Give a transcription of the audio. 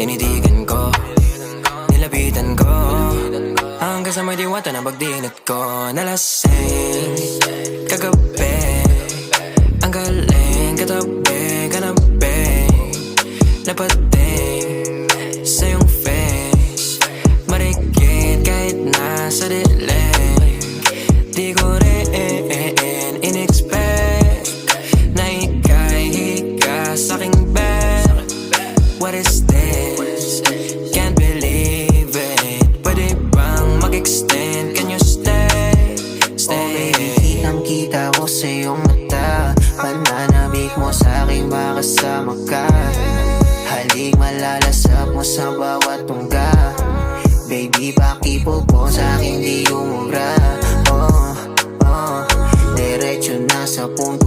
Tinitigan ko, nilapitan ko, hanggang sa may diwata na pagdinat ko. Nalasing kagabi, ang galing katabi, kanabi, napating sa iyong face, marikit kahit nasa dilim. Di ko rin in-expect na ika'y hika sa'king bed. What is this? Can't believe it. Pwede bang mag-extend? Can you stay? Stay. Oh baby, kitang-kita ko sa iyong mata, pananabik mo sa'king makasama ka. Halik malalasap mo sa bawat tungga. Baby, pakipog mo sa'king di umubra. Diretso na sa punto